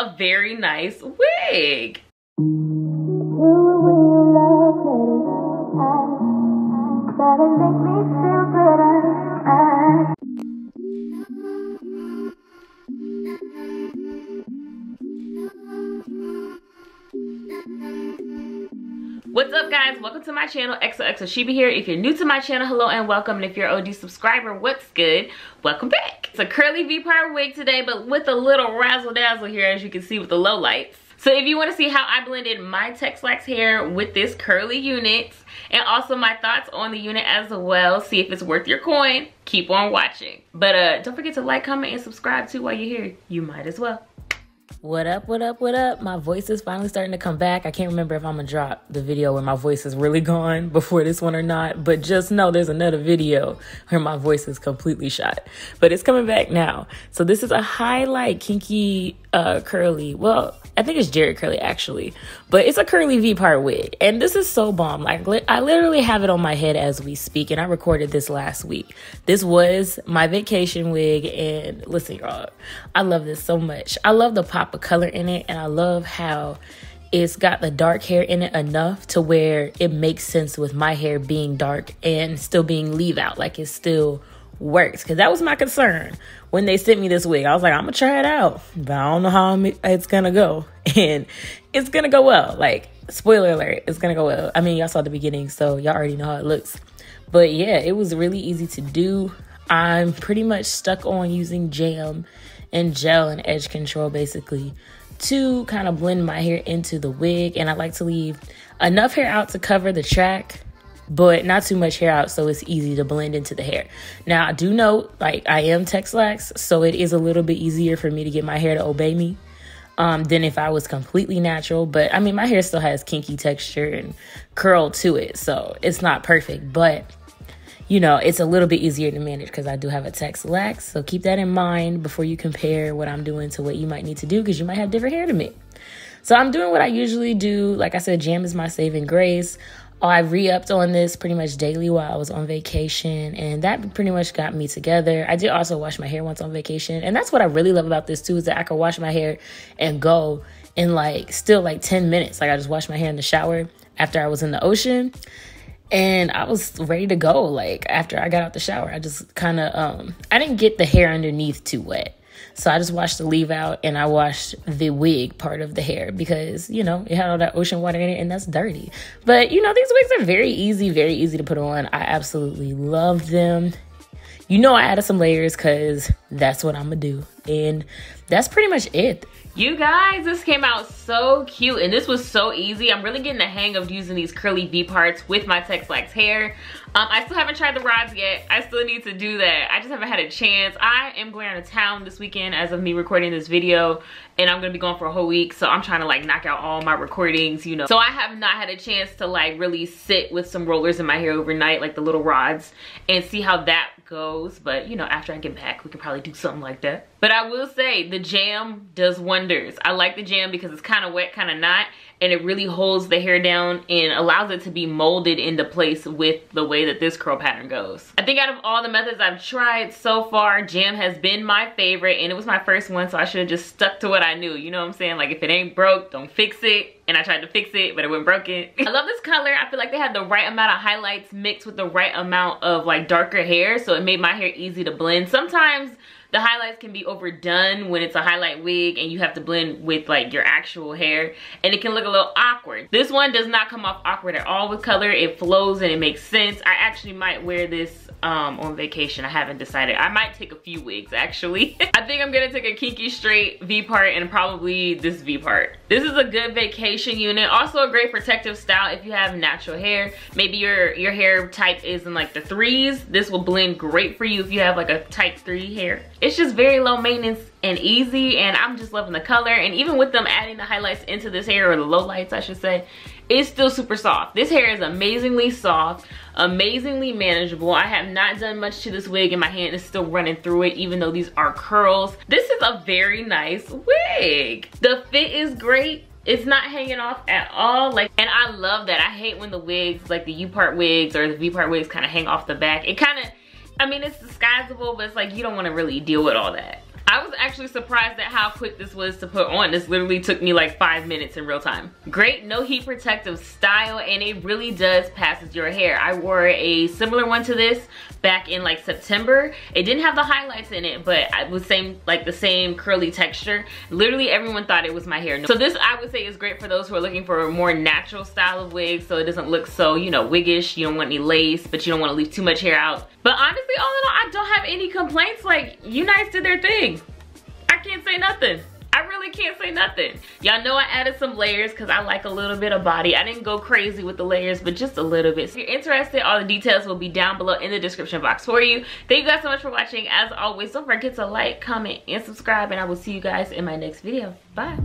a very nice wig. What's up, guys? Welcome to my channel. XOXO Sheba here. If you're new to my channel, hello and welcome. And if you're an OG subscriber, what's good? Welcome back. It's a curly V-part wig today, but with a little razzle dazzle here, as you can see with the low lights. So if you want to see how I blended my Tex-Lax hair with this curly unit, and also my thoughts on the unit as well, see if it's worth your coin, keep on watching. But don't forget to like, comment, and subscribe too while you're here. You might as well. What up, what up, what up? My voice is finally starting to come back. I can't remember if I'm gonna drop the video where my voice is really gone before this one or not, but just know there's another video where my voice is completely shot. But it's coming back now. So this is a highlight kinky curly, well, I think it's Jerry curly actually, but it's a curly V-part wig. And this is so bomb. Like, I literally have it on my head as we speak, and I recorded this last week. This was my vacation wig, and listen, y'all, I love this so much. I love the pop of color in it, and I love how it's got the dark hair in it enough to where it makes sense with my hair being dark and still being leave out, like it still works. Because that was my concern when they sent me this wig. I was like, I'm gonna try it out, but I don't know how it's gonna go. And it's gonna go well. Like, spoiler alert, it's gonna go well. I mean, y'all saw the beginning, so y'all already know how it looks. But yeah, it was really easy to do. I'm pretty much stuck on using jam and gel and edge control basically to kind of blend my hair into the wig. And I like to leave enough hair out to cover the track, but not too much hair out so it's easy to blend into the hair. Now, I do note, like, I am Tex-Lax, so it is a little bit easier for me to get my hair to obey me than if I was completely natural. But I mean, my hair still has kinky texture and curl to it, so it's not perfect, but you know, it's a little bit easier to manage because I do have a Tex-Lax. So keep that in mind before you compare what I'm doing to what you might need to do, because you might have different hair to me. So I'm doing what I usually do. Like I said, jam is my saving grace. I re-upped on this pretty much daily while I was on vacation, and that pretty much got me together. I did also wash my hair once on vacation, and that's what I really love about this too, is that I can wash my hair and go in still 10 minutes. Like, I just washed my hair in the shower after I was in the ocean, and I was ready to go. Like, after I got out the shower, I just kind of, I didn't get the hair underneath too wet. So I just washed the leave out, and I washed the wig part of the hair because, you know, it had all that ocean water in it, and that's dirty. But, you know, these wigs are very easy to put on. I absolutely love them. You know, I added some layers because that's what I'm going to do. And that's pretty much it. You guys, this came out so cute, and this was so easy. I'm really getting the hang of using these curly V parts with my Tex-Lax hair. I still haven't tried the rods yet. I still need to do that. I just haven't had a chance. I am going out of town this weekend as of me recording this video, and I'm gonna be gone for a whole week, so I'm trying to like knock out all my recordings, you know. So I have not had a chance to like really sit with some rollers in my hair overnight, like the little rods, and see how that goes. But you know, after I get back, we could probably do something like that. But I will say the jam does wonders. I like the jam because it's kind of wet, kind of not, and it really holds the hair down and allows it to be molded into place with the way that this curl pattern goes. I think out of all the methods I've tried so far, jam has been my favorite, and it was my first one, so I should have just stuck to what I knew. You know what I'm saying? Like, if it ain't broke, don't fix it. And I tried to fix it, but it wasn't broken. I love this color. I feel like they had the right amount of highlights mixed with the right amount of like darker hair, so it made my hair easy to blend. Sometimes the highlights can be overdone when it's a highlight wig and you have to blend with like your actual hair, and it can look a little awkward. This one does not come off awkward at all with color. It flows and it makes sense. I actually might wear this on vacation. I haven't decided. I might take a few wigs actually. I think I'm gonna take a kinky straight V part and probably this V part. This is a good vacation unit. Also a great protective style if you have natural hair. Maybe your hair type is in like the 3s. This will blend great for you if you have like a type 3 hair. It's just very low maintenance and easy, and I'm just loving the color. And even with them adding the highlights into this hair, or the low lights I should say, it's still super soft. This hair is amazingly soft, amazingly manageable. I have not done much to this wig and my hand is still running through it even though these are curls. This is a very nice wig. The fit is great. It's not hanging off at all, like, and I love that. I hate when the wigs, like the U-part wigs or the V-part wigs, kind of hang off the back. It kind of, I mean, it's disguisable, but it's like you don't want to really deal with all that. I was actually surprised at how quick this was to put on. This literally took me like 5 minutes in real time. Great no heat protective style, and it really does passes your hair. I wore a similar one to this back in like September. It didn't have the highlights in it, but it was the same curly texture. Literally everyone thought it was my hair. So this, I would say, is great for those who are looking for a more natural style of wig, so it doesn't look so, you know, wiggish. You don't want any lace, but you don't want to leave too much hair out. But honestly, all in all, I don't have any complaints. Like, Unice did their thing. I can't say nothing. I really can't say nothing. Y'all know I added some layers because I like a little bit of body. I didn't go crazy with the layers, but just a little bit. So if you're interested, all the details will be down below in the description box for you. Thank you guys so much for watching. As always, don't forget to like, comment, and subscribe, and I will see you guys in my next video. Bye.